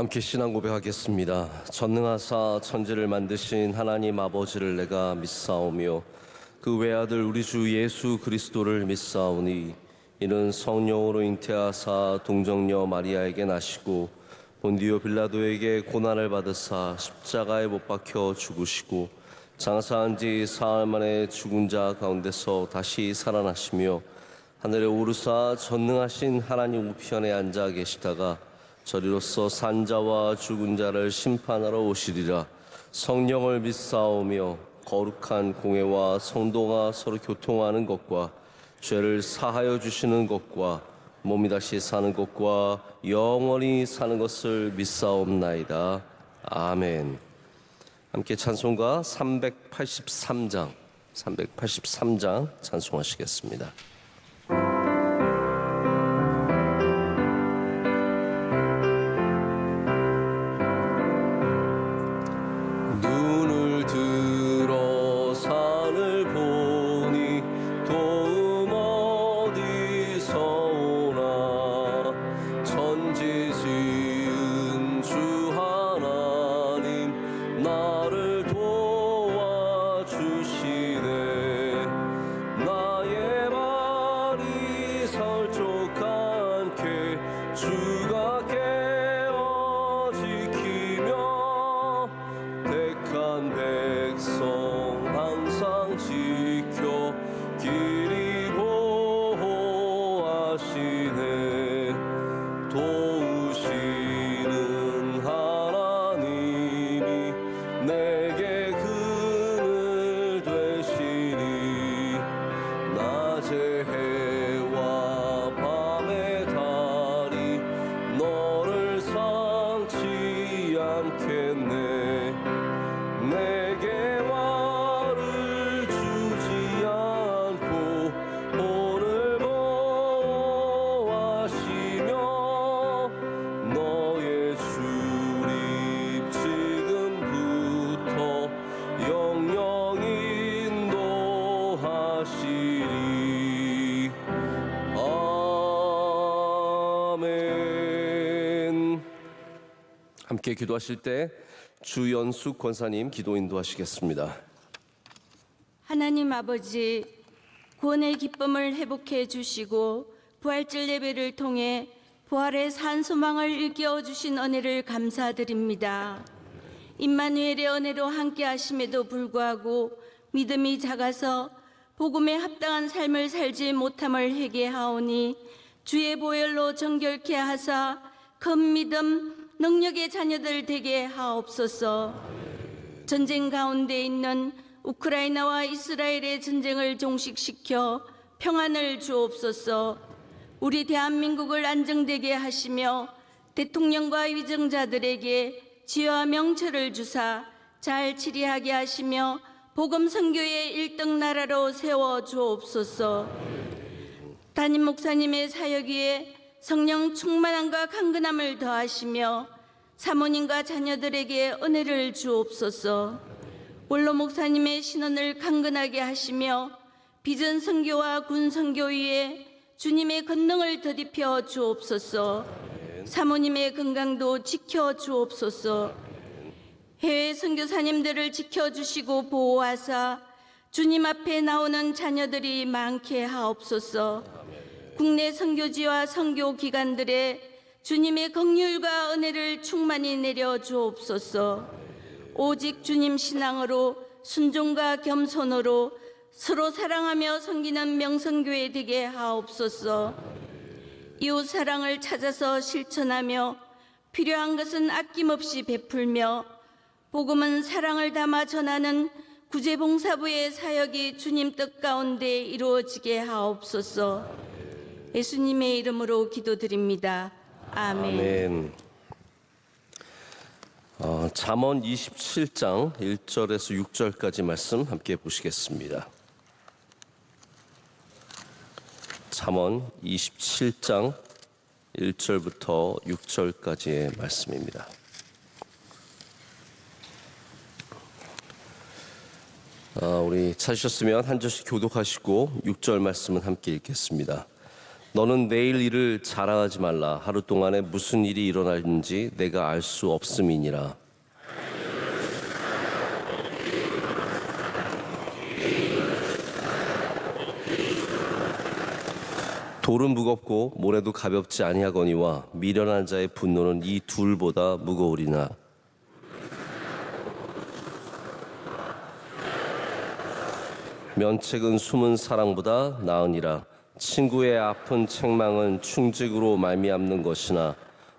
함께 신앙 고백하겠습니다. 전능하사 천지를 만드신 하나님 아버지를 내가 믿사오며 그 외아들 우리 주 예수 그리스도를 믿사오니 이는 성령으로 잉태하사 동정녀 마리아에게 나시고 본디오 빌라도에게 고난을 받으사 십자가에 못 박혀 죽으시고 장사한 지 사흘 만에 죽은 자 가운데서 다시 살아나시며 하늘에 오르사 전능하신 하나님 우편에 앉아 계시다가 저리로서 산자와 죽은 자를 심판하러 오시리라. 성령을 믿사오며 거룩한 공회와 성도가 서로 교통하는 것과 죄를 사하여 주시는 것과 몸이 다시 사는 것과 영원히 사는 것을 믿사옵나이다. 아멘. 함께 찬송가 383장 찬송하시겠습니다. 함께 기도하실 때 주연숙 권사님 기도 인도하시겠습니다. 하나님 아버지, 구원의 기쁨을 회복해 주시고 부활절 예배를 통해 부활의 산 소망을 일깨워 주신 은혜를 감사드립니다. 임마누엘의 은혜로 함께 하심에도 불구하고 믿음이 작아서 복음에 합당한 삶을 살지 못함을 회개하오니 주의 보혈로 정결케 하사 큰 믿음 능력의 자녀들 되게 하옵소서. 전쟁 가운데 있는 우크라이나와 이스라엘의 전쟁을 종식시켜 평안을 주옵소서. 우리 대한민국을 안정되게 하시며 대통령과 위정자들에게 지혜와 명철을 주사 잘 치리하게 하시며 복음 선교의 1등 나라로 세워 주옵소서. 담임 목사님의 사역 위에 성령 충만함과 강건함을 더하시며 사모님과 자녀들에게 은혜를 주옵소서. 원로 목사님의 신원을 강건하게 하시며 비전 선교와 군 선교 위에 주님의 권능을 더딥혀 주옵소서. 사모님의 건강도 지켜 주옵소서. 해외 선교사님들을 지켜주시고 보호하사 주님 앞에 나오는 자녀들이 많게 하옵소서. 국내 선교지와 선교 기관들의 주님의 긍휼과 은혜를 충만히 내려 주옵소서. 오직 주님 신앙으로 순종과 겸손으로 서로 사랑하며 섬기는 명성교회 되게 하옵소서. 이웃 사랑을 찾아서 실천하며 필요한 것은 아낌없이 베풀며 복음은 사랑을 담아 전하는 구제봉사부의 사역이 주님 뜻 가운데 이루어지게 하옵소서. 예수님의 이름으로 기도드립니다. 아멘. 잠언 27장 1절에서 6절까지 말씀 함께 보시겠습니다. 잠언 27장 1절부터 6절까지의 말씀입니다. 우리 찾으셨으면 한 절씩 교독하시고 6절 말씀은 함께 읽겠습니다. 너는 내일 일을 자랑하지 말라. 하루 동안에 무슨 일이 일어날는지 내가 알 수 없음이니라. 돌은 무겁고 모래도 가볍지 아니하거니와 미련한 자의 분노는 이 둘보다 무거우리나. 면책은 숨은 사랑보다 나으니라. 친구의 아픈 책망은 충직으로 말미암는 것이나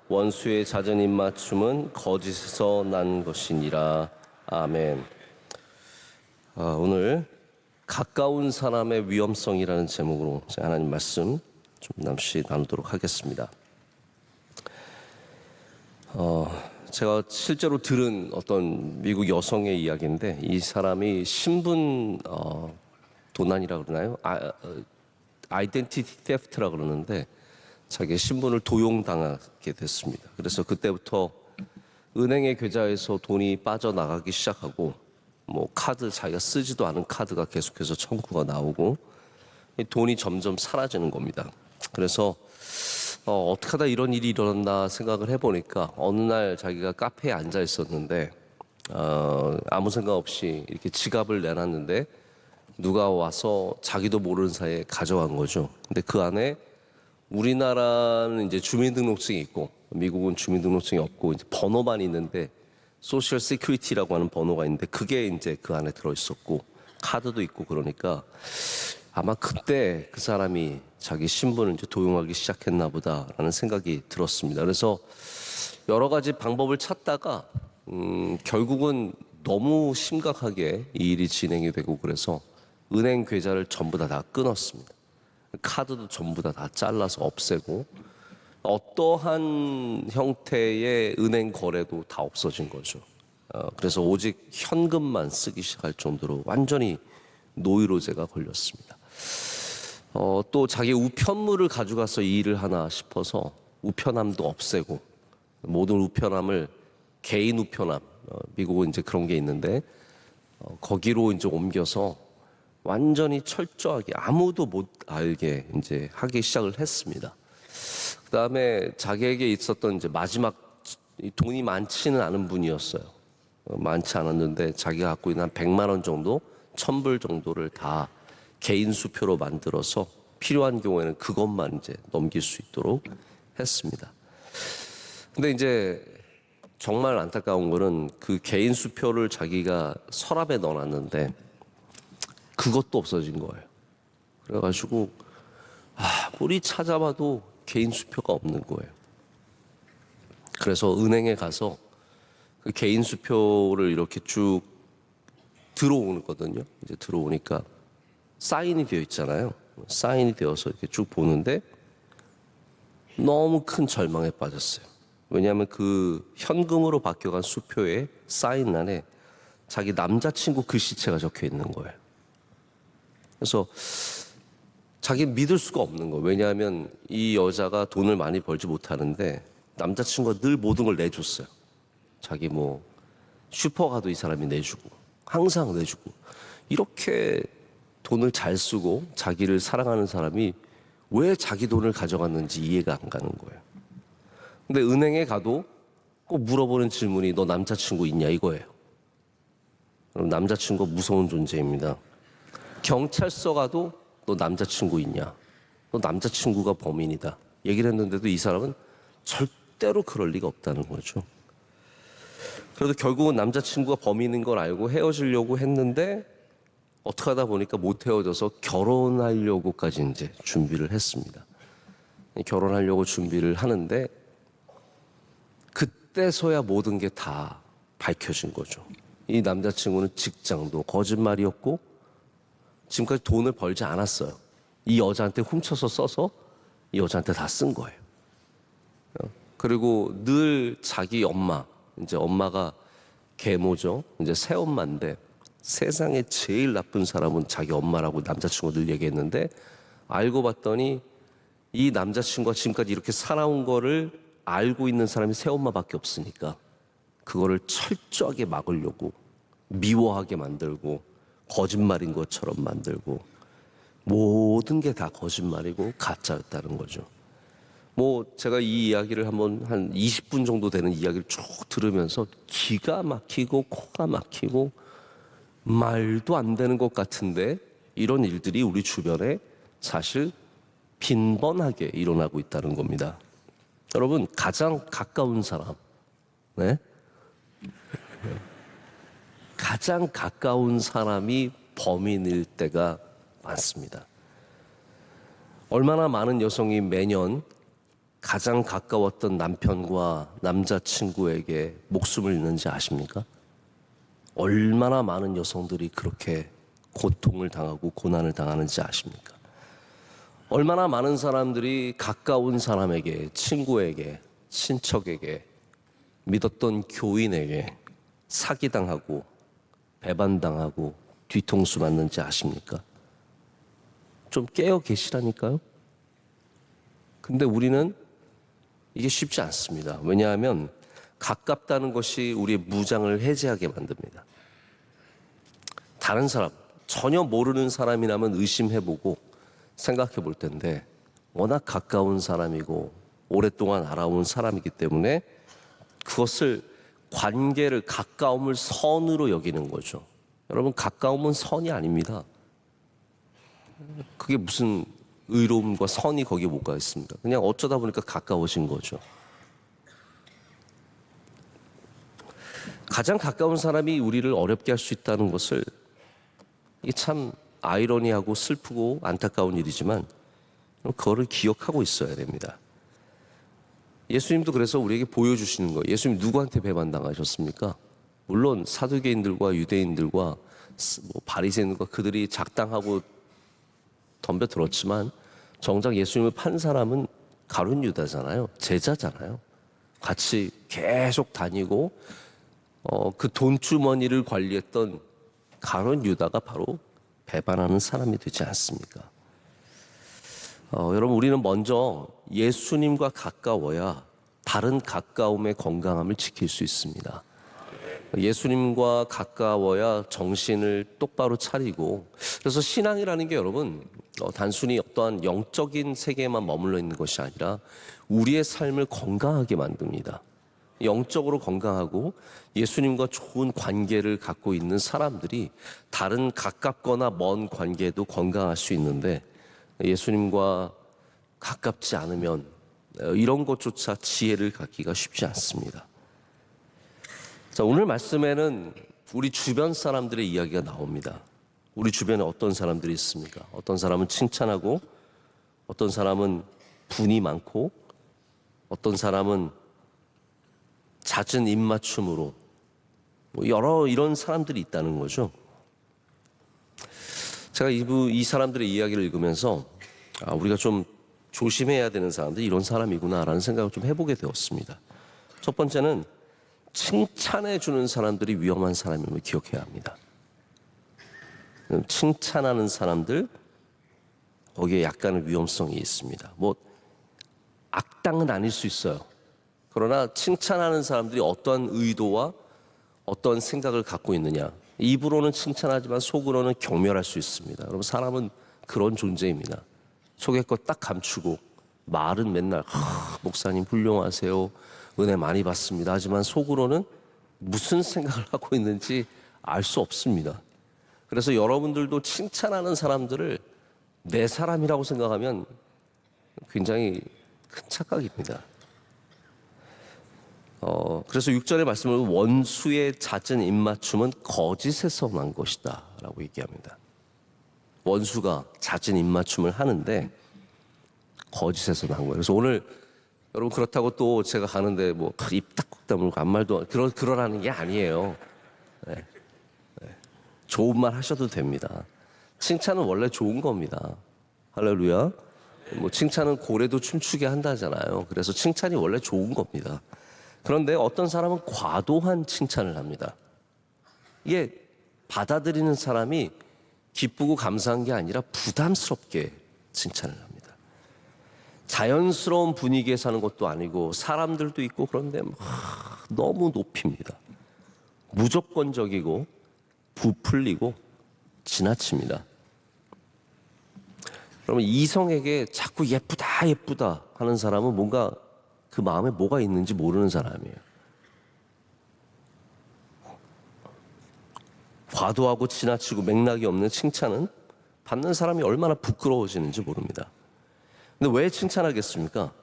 원수의 잦은 입맞춤은 거짓에서 난 것이니라. 아멘. 오늘 가까운 사람의 위험성이라는 제목으로 하나님 말씀 좀 잠시 나누도록 하겠습니다. 제가 실제로 들은 어떤 미국 여성의 이야기인데, 이 사람이 신분 도난이라고 그러나요? 아이덴티티 테프트라 그러는데 자기의 신분을 도용당하게 됐습니다. 그래서 그때부터 은행의 계좌에서 돈이 빠져나가기 시작하고, 뭐 카드, 자기가 쓰지도 않은 카드가 계속해서 청구가 나오고, 이 돈이 점점 사라지는 겁니다. 그래서 어떻게 하다 이런 일이 일어났나 생각을 해보니까, 어느 날 자기가 카페에 앉아 있었는데 아무 생각 없이 이렇게 지갑을 내놨는데 누가 와서 자기도 모르는 사이에 가져간 거죠. 근데 그 안에 우리나라는 이제 주민등록증이 있고 미국은 주민등록증이 없고 이제 번호만 있는데, 소셜 시큐리티라고 하는 번호가 있는데 그게 이제 그 안에 들어 있었고 카드도 있고, 그러니까 아마 그때 그 사람이 자기 신분을 이제 도용하기 시작했나 보다라는 생각이 들었습니다. 그래서 여러 가지 방법을 찾다가 결국은 너무 심각하게 이 일이 진행이 되고, 그래서 은행 계좌를 전부 다 끊었습니다. 카드도 전부 다 잘라서 없애고, 어떠한 형태의 은행 거래도 다 없어진 거죠. 그래서 오직 현금만 쓰기 시작할 정도로 완전히 노이로제가 걸렸습니다. 또 자기 우편물을 가져가서 이 일을 하나 싶어서 우편함도 없애고, 모든 우편함을 개인 우편함, 미국은 이제 그런 게 있는데 거기로 이제 옮겨서 완전히 철저하게 아무도 못 알게 이제 하기 시작을 했습니다. 그 다음에 자기에게 있었던 이제 마지막, 돈이 많지는 않은 분이었어요. 많지 않았는데 자기가 갖고 있는 한 100만 원 정도, 1000불 정도를 다 개인 수표로 만들어서 필요한 경우에는 그것만 이제 넘길 수 있도록 했습니다. 근데 이제 정말 안타까운 거는 그 개인 수표를 자기가 서랍에 넣어놨는데 그것도 없어진 거예요. 그래가지고 아무리 찾아봐도 개인 수표가 없는 거예요. 그래서 은행에 가서 그 개인 수표를 이렇게 쭉 들어오거든요. 이제 들어오니까 사인이 되어 있잖아요. 사인이 되어서 이렇게 쭉 보는데 너무 큰 절망에 빠졌어요. 왜냐하면 그 현금으로 바뀌어간 수표에 사인란에 자기 남자친구 글씨체가 적혀 있는 거예요. 그래서 자기는 믿을 수가 없는 거예요. 왜냐하면 이 여자가 돈을 많이 벌지 못하는데 남자친구가 늘 모든 걸 내줬어요. 자기 뭐 슈퍼 가도 이 사람이 내주고 항상 내주고, 이렇게 돈을 잘 쓰고 자기를 사랑하는 사람이 왜 자기 돈을 가져갔는지 이해가 안 가는 거예요. 근데 은행에 가도 꼭 물어보는 질문이 너 남자친구 있냐 이거예요. 그럼 남자친구가 무서운 존재입니다. 경찰서 가도 너 남자친구 있냐? 너 남자친구가 범인이다. 얘기를 했는데도 이 사람은 절대로 그럴 리가 없다는 거죠. 그래도 결국은 남자친구가 범인인 걸 알고 헤어지려고 했는데 어떻게 하다 보니까 못 헤어져서 결혼하려고까지 이제 준비를 했습니다. 결혼하려고 준비를 하는데 그때서야 모든 게 다 밝혀진 거죠. 이 남자친구는 직장도 거짓말이었고 지금까지 돈을 벌지 않았어요. 이 여자한테 훔쳐서 써서 이 여자한테 다 쓴 거예요. 그리고 늘 자기 엄마, 이제 엄마가 계모죠. 이제 새엄마인데 세상에 제일 나쁜 사람은 자기 엄마라고 남자친구가 늘 얘기했는데, 알고 봤더니 이 남자친구가 지금까지 이렇게 살아온 거를 알고 있는 사람이 새엄마밖에 없으니까 그거를 철저하게 막으려고 미워하게 만들고 거짓말인 것처럼 만들고, 모든 게 다 거짓말이고 가짜였다는 거죠. 제가 이 이야기를 한번 한 20분 정도 되는 이야기를 쭉 들으면서 기가 막히고 코가 막히고 말도 안 되는 것 같은데 이런 일들이 우리 주변에 사실 빈번하게 일어나고 있다는 겁니다. 여러분, 가장 가까운 사람, 네? 가장 가까운 사람이 범인일 때가 많습니다. 얼마나 많은 여성이 매년 가장 가까웠던 남편과 남자친구에게 목숨을 잃는지 아십니까? 얼마나 많은 여성들이 그렇게 고통을 당하고 고난을 당하는지 아십니까? 얼마나 많은 사람들이 가까운 사람에게, 친구에게, 친척에게, 믿었던 교인에게 사기당하고 배반당하고 뒤통수 맞는지 아십니까? 좀 깨어 계시라니까요. 근데 우리는 이게 쉽지 않습니다. 왜냐하면 가깝다는 것이 우리의 무장을 해제하게 만듭니다. 다른 사람, 전혀 모르는 사람이라면 의심해보고 생각해 볼 텐데 워낙 가까운 사람이고 오랫동안 알아온 사람이기 때문에 그것을 관계를, 가까움을 선으로 여기는 거죠. 여러분, 가까움은 선이 아닙니다. 그게 무슨 의로움과 선이 거기에 뭐가 있습니까? 그냥 어쩌다 보니까 가까워진 거죠. 가장 가까운 사람이 우리를 어렵게 할 수 있다는 것을, 이게 참 아이러니하고 슬프고 안타까운 일이지만 그거를 기억하고 있어야 됩니다. 예수님도 그래서 우리에게 보여주시는 거예요. 예수님 누구한테 배반당하셨습니까? 물론 사두개인들과 유대인들과 바리새인들과 그들이 작당하고 덤벼들었지만 정작 예수님을 판 사람은 가룟 유다잖아요. 제자잖아요. 같이 계속 다니고 그 돈주머니를 관리했던 가룟 유다가 바로 배반하는 사람이 되지 않습니까? 여러분, 우리는 먼저 예수님과 가까워야 다른 가까움의 건강함을 지킬 수 있습니다. 예수님과 가까워야 정신을 똑바로 차리고, 그래서 신앙이라는 게 여러분 단순히 어떠한 영적인 세계에만 머물러 있는 것이 아니라 우리의 삶을 건강하게 만듭니다. 영적으로 건강하고 예수님과 좋은 관계를 갖고 있는 사람들이 다른 가깝거나 먼 관계도 건강할 수 있는데, 예수님과 가깝지 않으면 이런 것조차 지혜를 갖기가 쉽지 않습니다. 자, 오늘 말씀에는 우리 주변 사람들의 이야기가 나옵니다. 우리 주변에 어떤 사람들이 있습니까? 어떤 사람은 칭찬하고, 어떤 사람은 분이 많고, 어떤 사람은 잦은 입맞춤으로, 여러 이런 사람들이 있다는 거죠. 제가 이 사람들의 이야기를 읽으면서 우리가 좀 조심해야 되는 사람들이 이런 사람이구나라는 생각을 좀 해보게 되었습니다. 첫 번째는 칭찬해 주는 사람들이 위험한 사람임을 기억해야 합니다. 칭찬하는 사람들, 거기에 약간의 위험성이 있습니다. 악당은 아닐 수 있어요. 그러나 칭찬하는 사람들이 어떠한 의도와 어떠한 생각을 갖고 있느냐, 입으로는 칭찬하지만 속으로는 경멸할 수 있습니다. 여러분, 사람은 그런 존재입니다. 속의 것 딱 감추고 말은 맨날 목사님 훌륭하세요, 은혜 많이 받습니다 하지만 속으로는 무슨 생각을 하고 있는지 알 수 없습니다. 그래서 여러분들도 칭찬하는 사람들을 내 사람이라고 생각하면 굉장히 큰 착각입니다. 그래서 6절의 말씀을 원수의 잦은 입맞춤은 거짓에서 난 것이다 라고 얘기합니다. 원수가 잦은 입맞춤을 하는데 거짓에서 난 거예요. 그래서 오늘 여러분, 그렇다고 또 제가 가는데 입 딱 다물고 아무 말도 그러라는 게 아니에요. 네. 좋은 말 하셔도 됩니다. 칭찬은 원래 좋은 겁니다. 할렐루야. 칭찬은 고래도 춤추게 한다잖아요. 그래서 칭찬이 원래 좋은 겁니다. 그런데 어떤 사람은 과도한 칭찬을 합니다. 이게 받아들이는 사람이 기쁘고 감사한 게 아니라 부담스럽게 칭찬을 합니다. 자연스러운 분위기에 사는 것도 아니고 사람들도 있고, 그런데 너무 높입니다. 무조건적이고 부풀리고 지나칩니다. 그러면 이성에게 자꾸 예쁘다 예쁘다 하는 사람은 뭔가 그 마음에 뭐가 있는지 모르는 사람이에요. 과도하고 지나치고 맥락이 없는 칭찬은 받는 사람이 얼마나 부끄러워지는지 모릅니다. 근데 왜 칭찬하겠습니까?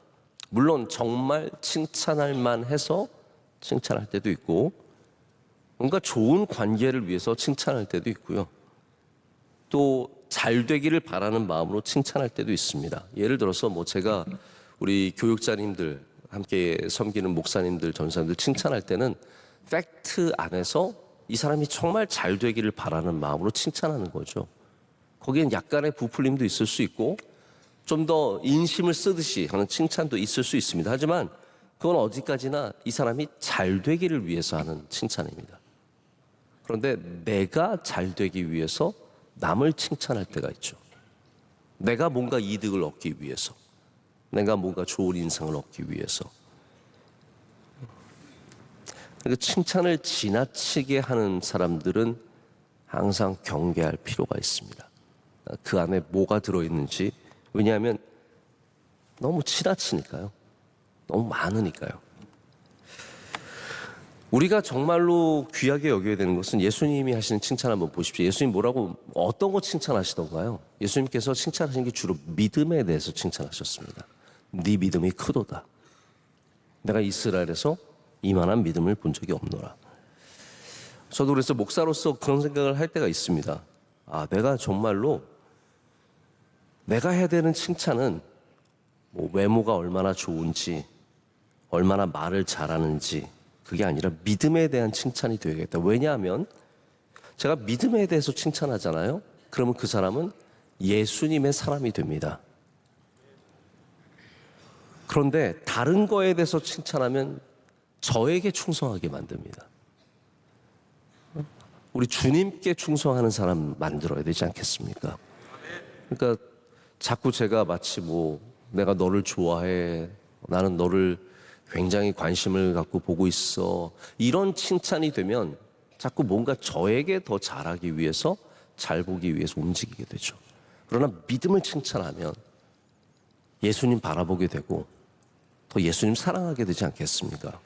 물론 정말 칭찬할 만해서 칭찬할 때도 있고, 뭔가 좋은 관계를 위해서 칭찬할 때도 있고요. 또 잘 되기를 바라는 마음으로 칭찬할 때도 있습니다. 예를 들어서 제가 우리 교육자님들, 함께 섬기는 목사님들, 전사님들 칭찬할 때는 팩트 안에서 이 사람이 정말 잘 되기를 바라는 마음으로 칭찬하는 거죠. 거기엔 약간의 부풀림도 있을 수 있고 좀 더 인심을 쓰듯이 하는 칭찬도 있을 수 있습니다. 하지만 그건 어디까지나 이 사람이 잘 되기를 위해서 하는 칭찬입니다. 그런데 내가 잘 되기 위해서 남을 칭찬할 때가 있죠. 내가 뭔가 이득을 얻기 위해서, 내가 뭔가 좋은 인상을 얻기 위해서. 그러니까 칭찬을 지나치게 하는 사람들은 항상 경계할 필요가 있습니다. 그 안에 뭐가 들어있는지. 왜냐하면 너무 지나치니까요. 너무 많으니까요. 우리가 정말로 귀하게 여겨야 되는 것은 예수님이 하시는 칭찬 한번 보십시오. 예수님 어떤 거 칭찬하시던가요? 예수님께서 칭찬하신 게 주로 믿음에 대해서 칭찬하셨습니다. 네 믿음이 크도다. 내가 이스라엘에서 이만한 믿음을 본 적이 없노라. 저도 그래서 목사로서 그런 생각을 할 때가 있습니다. 내가 정말로 내가 해야 되는 칭찬은 외모가 얼마나 좋은지, 얼마나 말을 잘하는지, 그게 아니라 믿음에 대한 칭찬이 되겠다. 왜냐하면 제가 믿음에 대해서 칭찬하잖아요. 그러면 그 사람은 예수님의 사람이 됩니다. 그런데 다른 거에 대해서 칭찬하면 저에게 충성하게 만듭니다. 우리 주님께 충성하는 사람 만들어야 되지 않겠습니까? 그러니까 자꾸 제가 마치 내가 너를 좋아해, 나는 너를 굉장히 관심을 갖고 보고 있어, 이런 칭찬이 되면 자꾸 뭔가 저에게 더 잘하기 위해서, 잘 보기 위해서 움직이게 되죠. 그러나 믿음을 칭찬하면 예수님 바라보게 되고 더 예수님 사랑하게 되지 않겠습니까?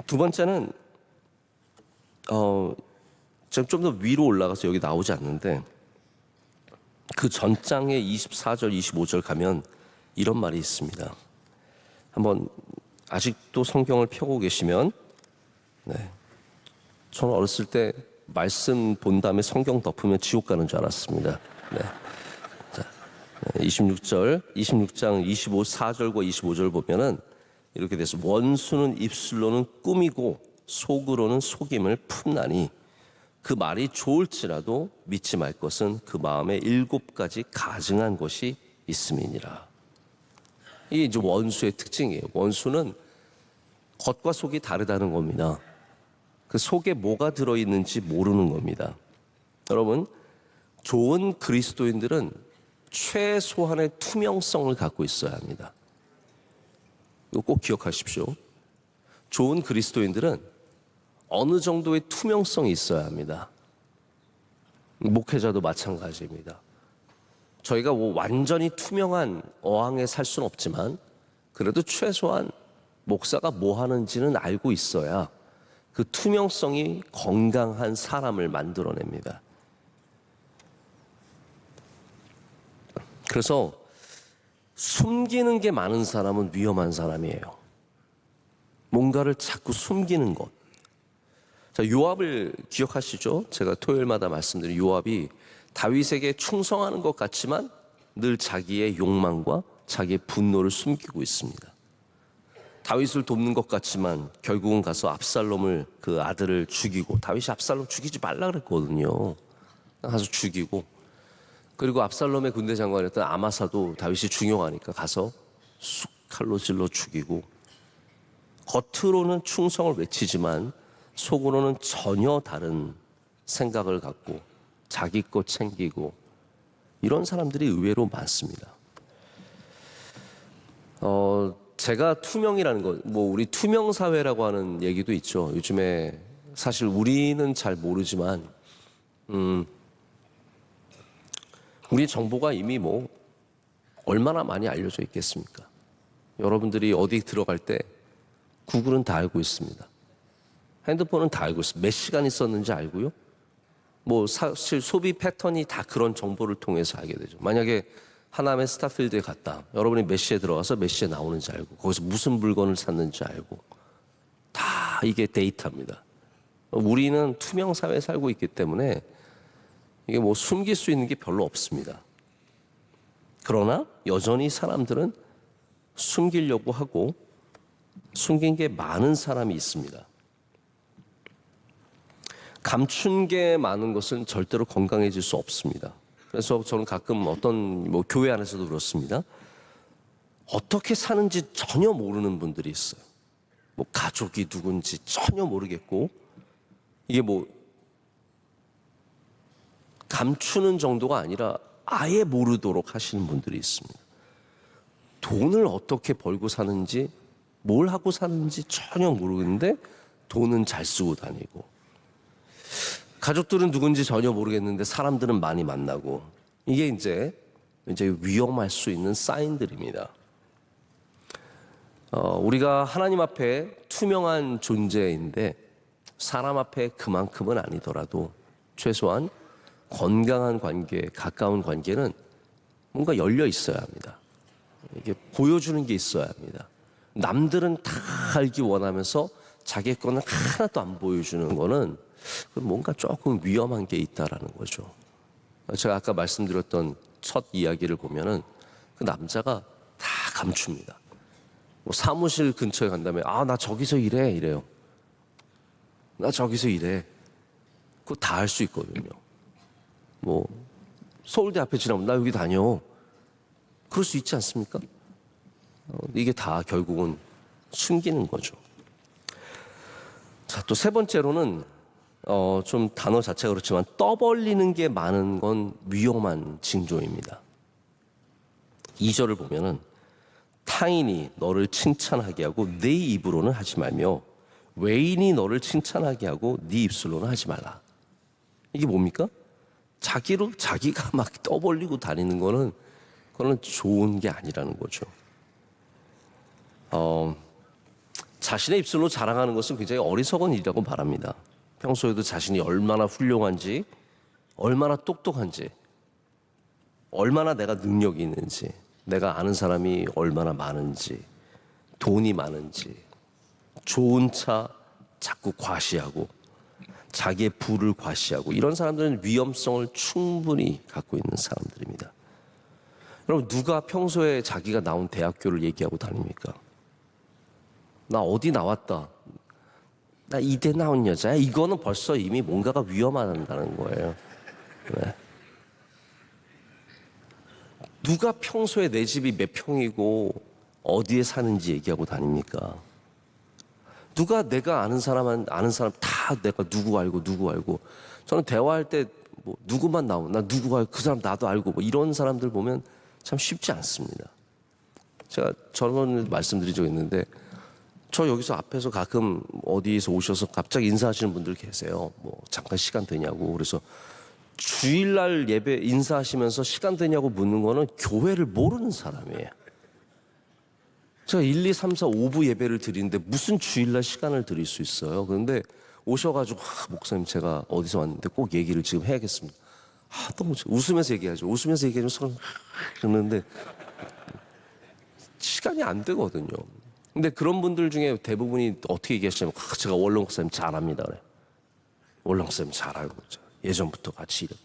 두 번째는 좀 더 위로 올라가서 여기 나오지 않는데 그 전장의 24절, 25절 가면 이런 말이 있습니다. 한번 아직도 성경을 펴고 계시면, 저는 어렸을 때 말씀 본 다음에 성경 덮으면 지옥 가는 줄 알았습니다. 26장 4절과 25절 보면은 이렇게 돼서 원수는 입술로는 꾸미고 속으로는 속임을 품나니 그 말이 좋을지라도 믿지 말 것은 그 마음에 7가지 가증한 것이 있음이니라. 이게 이제 원수의 특징이에요. 원수는 겉과 속이 다르다는 겁니다. 그 속에 뭐가 들어있는지 모르는 겁니다. 여러분, 좋은 그리스도인들은 최소한의 투명성을 갖고 있어야 합니다. 이거 꼭 기억하십시오. 좋은 그리스도인들은 어느 정도의 투명성이 있어야 합니다. 목회자도 마찬가지입니다. 저희가 완전히 투명한 어항에 살 수는 없지만 그래도 최소한 목사가 뭐 하는지는 알고 있어야 그 투명성이 건강한 사람을 만들어냅니다. 그래서 숨기는 게 많은 사람은 위험한 사람이에요. 뭔가를 자꾸 숨기는 것. 자, 요압을 기억하시죠? 제가 토요일마다 말씀드린 요압이 다윗에게 충성하는 것 같지만 늘 자기의 욕망과 자기의 분노를 숨기고 있습니다. 다윗을 돕는 것 같지만 결국은 가서 압살롬을, 그 아들을 죽이고, 다윗이 압살롬 죽이지 말라 그랬거든요. 가서 죽이고, 그리고 압살롬의 군대 장관이었던 아마사도 다윗이 중용하니까 가서 쑥 칼로 찔러 죽이고, 겉으로는 충성을 외치지만 속으로는 전혀 다른 생각을 갖고 자기 것 챙기고, 이런 사람들이 의외로 많습니다. 제가 투명이라는 것, 우리 투명 사회라고 하는 얘기도 있죠. 요즘에 사실 우리는 잘 모르지만 우리 정보가 이미 뭐 얼마나 많이 알려져 있겠습니까? 여러분들이 어디 들어갈 때 구글은 다 알고 있습니다. 핸드폰은 다 알고 있습니다. 몇 시간 있었는지 알고요. 뭐 사실 소비 패턴이 다 그런 정보를 통해서 알게 되죠. 만약에 하남의 스타필드에 갔다. 여러분이 몇 시에 들어가서 몇 시에 나오는지 알고 거기서 무슨 물건을 샀는지 알고 다 이게 데이터입니다. 우리는 투명 사회에 살고 있기 때문에 이게 뭐 숨길 수 있는 게 별로 없습니다. 그러나 여전히 사람들은 숨기려고 하고 숨긴 게 많은 사람이 있습니다. 감춘 게 많은 것은 절대로 건강해질 수 없습니다. 그래서 저는 가끔 어떤 뭐 교회 안에서도 그렇습니다. 어떻게 사는지 전혀 모르는 분들이 있어요. 뭐 가족이 누군지 전혀 모르겠고 이게 뭐 감추는 정도가 아니라 아예 모르도록 하시는 분들이 있습니다. 돈을 어떻게 벌고 사는지 뭘 하고 사는지 전혀 모르는데 돈은 잘 쓰고 다니고 가족들은 누군지 전혀 모르겠는데 사람들은 많이 만나고 이게 이제 위험할 수 있는 사인들입니다. 우리가 하나님 앞에 투명한 존재인데 사람 앞에 그만큼은 아니더라도 최소한 건강한 관계, 가까운 관계는 뭔가 열려 있어야 합니다. 이게 보여주는 게 있어야 합니다. 남들은 다 알기 원하면서 자기 거는 하나도 안 보여주는 거는 뭔가 조금 위험한 게 있다라는 거죠. 제가 아까 말씀드렸던 첫 이야기를 보면은 그 남자가 다 감춥니다. 뭐 사무실 근처에 간다면 나 저기서 일해 이래요. 나 저기서 일해. 그거 다 할 수 있거든요. 뭐 서울대 앞에 지나면 나 여기 다녀. 그럴 수 있지 않습니까? 이게 다 결국은 숨기는 거죠. 자, 또 세 번째로는 좀 단어 자체가 그렇지만 떠벌리는 게 많은 건 위험한 징조입니다. 2절을 보면은 타인이 너를 칭찬하게 하고 네 입으로는 하지 말며 외인이 너를 칭찬하게 하고 네 입술로는 하지 말라. 이게 뭡니까? 자기가 막 떠벌리고 다니는 거는 그거는 좋은 게 아니라는 거죠. 자신의 입술로 자랑하는 것은 굉장히 어리석은 일이라고 말합니다. 평소에도 자신이 얼마나 훌륭한지, 얼마나 똑똑한지, 얼마나 내가 능력이 있는지, 내가 아는 사람이 얼마나 많은지, 돈이 많은지, 좋은 차 자꾸 과시하고, 자기의 부를 과시하고, 이런 사람들은 위험성을 충분히 갖고 있는 사람들입니다. 여러분, 누가 평소에 자기가 나온 대학교를 얘기하고 다닙니까? 나 어디 나왔다. 나 이대 나온 여자야. 이거는 벌써 이미 뭔가가 위험하다는 거예요. 네. 누가 평소에 내 집이 몇 평이고 어디에 사는지 얘기하고 다닙니까? 누가 내가 아는 사람 다 내가 누구 알고 저는 대화할 때 뭐 누구만 나오면 나 누구 알고 그 사람 나도 알고 뭐 이런 사람들 보면 참 쉽지 않습니다. 제가 저런 말씀드린 적 있는데 저 여기서 앞에서 가끔 어디에서 오셔서 갑자기 인사하시는 분들 계세요. 뭐 잠깐 시간 되냐고. 그래서 주일날 예배 인사하시면서 시간 되냐고 묻는 거는 교회를 모르는 사람이에요. 제가 1, 2, 3, 4, 5부 예배를 드리는데 무슨 주일날 시간을 드릴 수 있어요. 그런데 오셔가지고 목사님 제가 어디서 왔는데 꼭 얘기를 지금 해야겠습니다. 너무 웃으면서 얘기하죠. 웃으면서 얘기하면 서로 그러는데 시간이 안 되거든요. 근데 그런 분들 중에 대부분이 어떻게 얘기하시냐면 제가 원로 목사님 잘합니다. 그래. 원로 목사님 잘 알고 예전부터 같이 일하고.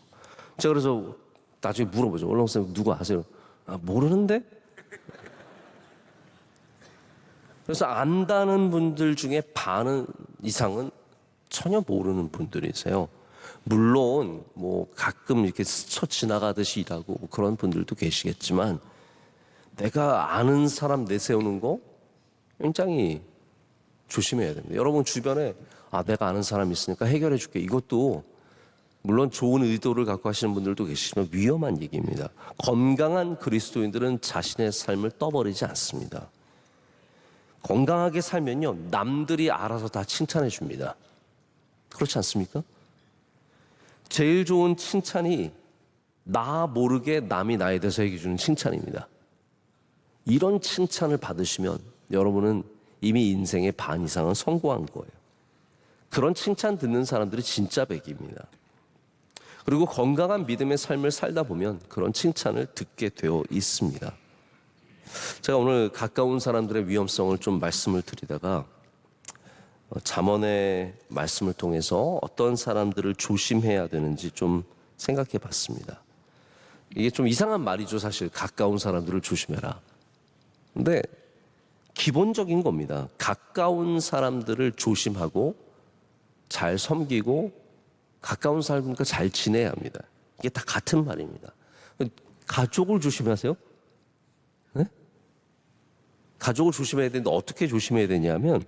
제가 그래서 나중에 물어보죠. 원로 목사님 누구 아세요? 모르는데? 그래서 안다는 분들 중에 반 이상은 전혀 모르는 분들이세요. 물론 뭐 가끔 이렇게 스쳐 지나가듯이 일하고 뭐 그런 분들도 계시겠지만 내가 아는 사람 내세우는 거 굉장히 조심해야 됩니다. 여러분 주변에 내가 아는 사람 있으니까 해결해 줄게. 이것도 물론 좋은 의도를 갖고 하시는 분들도 계시지만 위험한 얘기입니다. 건강한 그리스도인들은 자신의 삶을 떠버리지 않습니다. 건강하게 살면요 남들이 알아서 다 칭찬해 줍니다. 그렇지 않습니까? 제일 좋은 칭찬이 나 모르게 남이 나에 대해서 얘기해 주는 칭찬입니다. 이런 칭찬을 받으시면 여러분은 이미 인생의 반 이상은 성공한 거예요. 그런 칭찬 듣는 사람들이 진짜 백입니다. 그리고 건강한 믿음의 삶을 살다 보면 그런 칭찬을 듣게 되어 있습니다. 제가 오늘 가까운 사람들의 위험성을 좀 말씀을 드리다가 잠언의 말씀을 통해서 어떤 사람들을 조심해야 되는지 좀 생각해 봤습니다. 이게 좀 이상한 말이죠, 사실. 가까운 사람들을 조심해라. 근데 기본적인 겁니다. 가까운 사람들을 조심하고 잘 섬기고 가까운 사람들과 잘 지내야 합니다. 이게 다 같은 말입니다. 가족을 조심하세요. 네? 가족을 조심해야 되는데 어떻게 조심해야 되냐면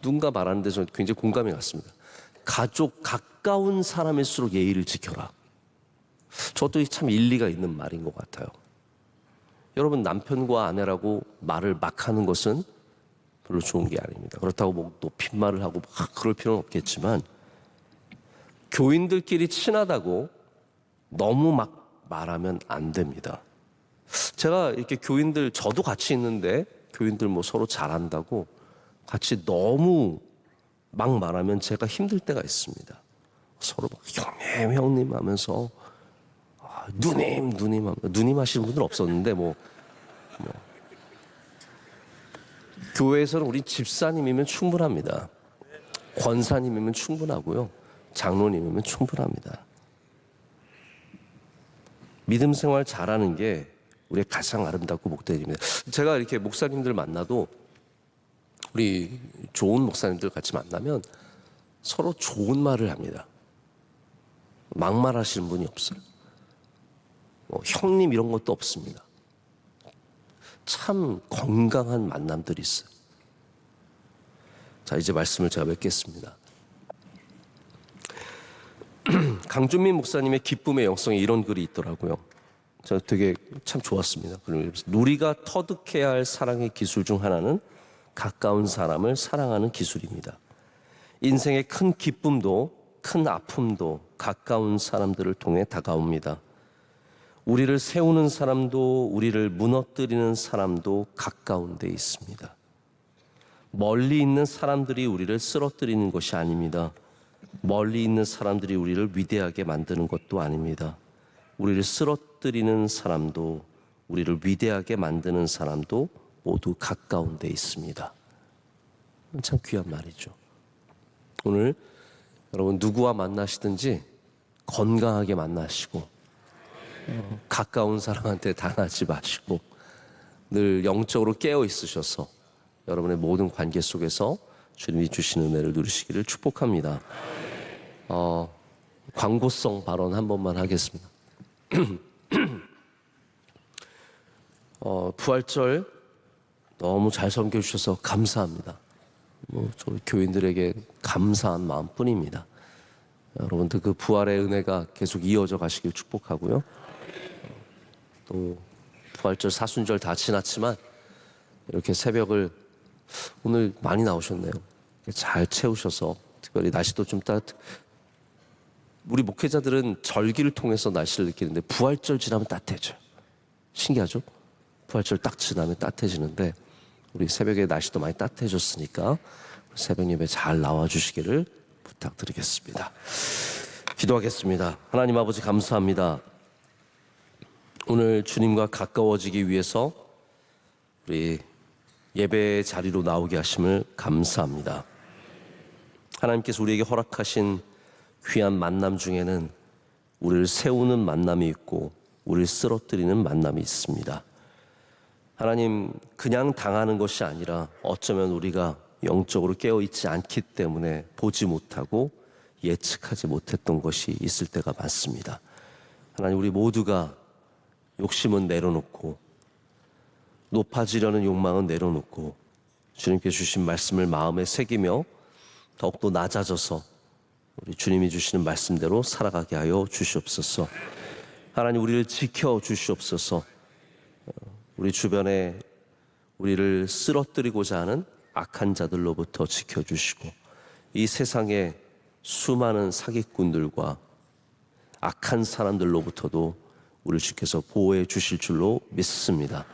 누군가 말하는 데서 굉장히 공감이 갔습니다. 가족 가까운 사람일수록 예의를 지켜라. 저도 참 일리가 있는 말인 것 같아요. 여러분, 남편과 아내라고 말을 막 하는 것은 별로 좋은 게 아닙니다. 그렇다고 뭐 높임말을 하고 막 그럴 필요는 없겠지만 교인들끼리 친하다고 너무 막 말하면 안 됩니다. 제가 이렇게 교인들, 저도 같이 있는데 교인들 뭐 서로 잘한다고 같이 너무 막 말하면 제가 힘들 때가 있습니다. 서로 막 형님 하면서 누님 하시는 분들 없었는데 뭐 교회에서는 우리 집사님이면 충분합니다. 권사님이면 충분하고요. 장로님이면 충분합니다. 믿음 생활 잘하는 게 우리의 가장 아름답고 복된 일입니다. 제가 이렇게 목사님들 만나도 우리 좋은 목사님들 같이 만나면 서로 좋은 말을 합니다. 막말하시는 분이 없어요. 형님 이런 것도 없습니다. 참 건강한 만남들이 있어요. 자, 이제 말씀을 제가 맺겠습니다. 강준민 목사님의 기쁨의 영성에 이런 글이 있더라고요. 저 되게 참 좋았습니다. 그러면서 우리가 터득해야 할 사랑의 기술 중 하나는 가까운 사람을 사랑하는 기술입니다. 인생의 큰 기쁨도 큰 아픔도 가까운 사람들을 통해 다가옵니다. 우리를 세우는 사람도 우리를 무너뜨리는 사람도 가까운 데 있습니다. 멀리 있는 사람들이 우리를 쓰러뜨리는 것이 아닙니다. 멀리 있는 사람들이 우리를 위대하게 만드는 것도 아닙니다. 우리를 쓰러뜨리는 사람도 우리를 위대하게 만드는 사람도 모두 가까운 데 있습니다. 참 귀한 말이죠. 오늘 여러분 누구와 만나시든지 건강하게 만나시고 가까운 사람한테 당하지 마시고 늘 영적으로 깨어 있으셔서 여러분의 모든 관계 속에서 주님이 주시는 은혜를 누리시기를 축복합니다. 광고성 발언 한 번만 하겠습니다. 부활절 너무 잘 섬겨주셔서 감사합니다. 저희 교인들에게 감사한 마음뿐입니다. 여러분들 그 부활의 은혜가 계속 이어져 가시길 축복하고요. 또 부활절 사순절 다 지났지만 이렇게 새벽을 오늘 많이 나오셨네요. 잘 채우셔서 특별히 날씨도 좀 우리 목회자들은 절기를 통해서 날씨를 느끼는데 부활절 지나면 따뜻해져요. 신기하죠? 부활절 딱 지나면 따뜻해지는데 우리 새벽에 날씨도 많이 따뜻해졌으니까 새벽 예배 잘 나와주시기를 부탁드리겠습니다. 기도하겠습니다. 하나님 아버지 감사합니다. 오늘 주님과 가까워지기 위해서 우리 예배의 자리로 나오게 하심을 감사합니다. 하나님께서 우리에게 허락하신 귀한 만남 중에는 우리를 세우는 만남이 있고 우리를 쓰러뜨리는 만남이 있습니다. 하나님, 그냥 당하는 것이 아니라 어쩌면 우리가 영적으로 깨어있지 않기 때문에 보지 못하고 예측하지 못했던 것이 있을 때가 많습니다. 하나님, 우리 모두가 욕심은 내려놓고 높아지려는 욕망은 내려놓고 주님께 주신 말씀을 마음에 새기며 더욱더 낮아져서 우리 주님이 주시는 말씀대로 살아가게 하여 주시옵소서. 하나님, 우리를 지켜 주시옵소서. 우리 주변에 우리를 쓰러뜨리고자 하는 악한 자들로부터 지켜주시고 이 세상의 수많은 사기꾼들과 악한 사람들로부터도 우리를 주께서 보호해 주실 줄로 믿습니다.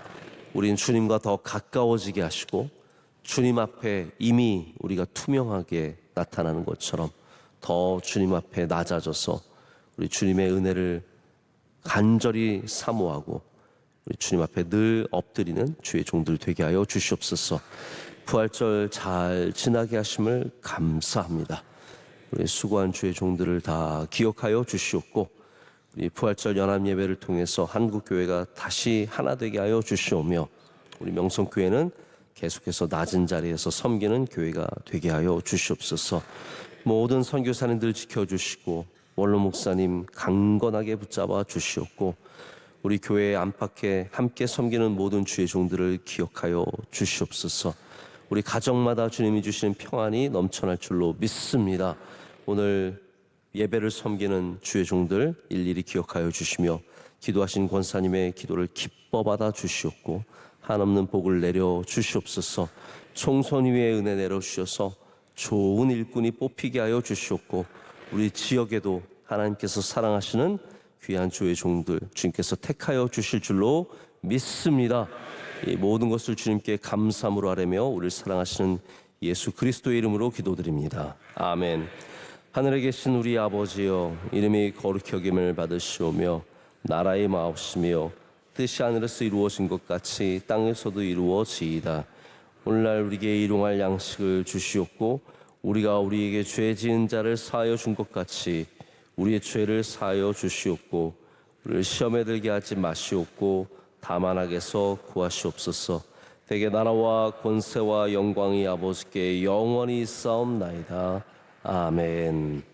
우린 주님과 더 가까워지게 하시고 주님 앞에 이미 우리가 투명하게 나타나는 것처럼 더 주님 앞에 낮아져서 우리 주님의 은혜를 간절히 사모하고 우리 주님 앞에 늘 엎드리는 주의 종들 되게 하여 주시옵소서. 부활절 잘 지나게 하심을 감사합니다. 우리 수고한 주의 종들을 다 기억하여 주시옵고 우리 부활절 연합 예배를 통해서 한국교회가 다시 하나 되게 하여 주시오며 우리 명성교회는 계속해서 낮은 자리에서 섬기는 교회가 되게 하여 주시옵소서. 모든 선교사님들 지켜주시고 원로 목사님 강건하게 붙잡아 주시옵고 우리 교회 안팎에 함께 섬기는 모든 주의 종들을 기억하여 주시옵소서. 우리 가정마다 주님이 주시는 평안이 넘쳐날 줄로 믿습니다. 오늘 예배를 섬기는 주의 종들 일일이 기억하여 주시며 기도하신 권사님의 기도를 기뻐 받아 주시옵고 한없는 복을 내려 주시옵소서. 총선 위에 은혜 내려 주셔서 좋은 일꾼이 뽑히게 하여 주시옵고 우리 지역에도 하나님께서 사랑하시는 귀한 주의 종들 주님께서 택하여 주실 줄로 믿습니다. 이 모든 것을 주님께 감사함으로 아뢰며 우리를 사랑하시는 예수 그리스도의 이름으로 기도드립니다. 아멘. 하늘에 계신 우리 아버지여, 이름이 거룩히 여김을 받으시오며 나라의 마옵시며 뜻이 하늘에서 이루어진 것 같이 땅에서도 이루어지이다. 오늘날 우리에게 일용할 양식을 주시옵고 우리가 우리에게 죄 지은 자를 사하여 준 것 같이 우리의 죄를 사하여 주시옵고 우리를 시험에 들게 하지 마시옵고 다만 악에서 구하시옵소서. 대개 나라와 권세와 영광이 아버지께 영원히 있사옵나이다. 아멘.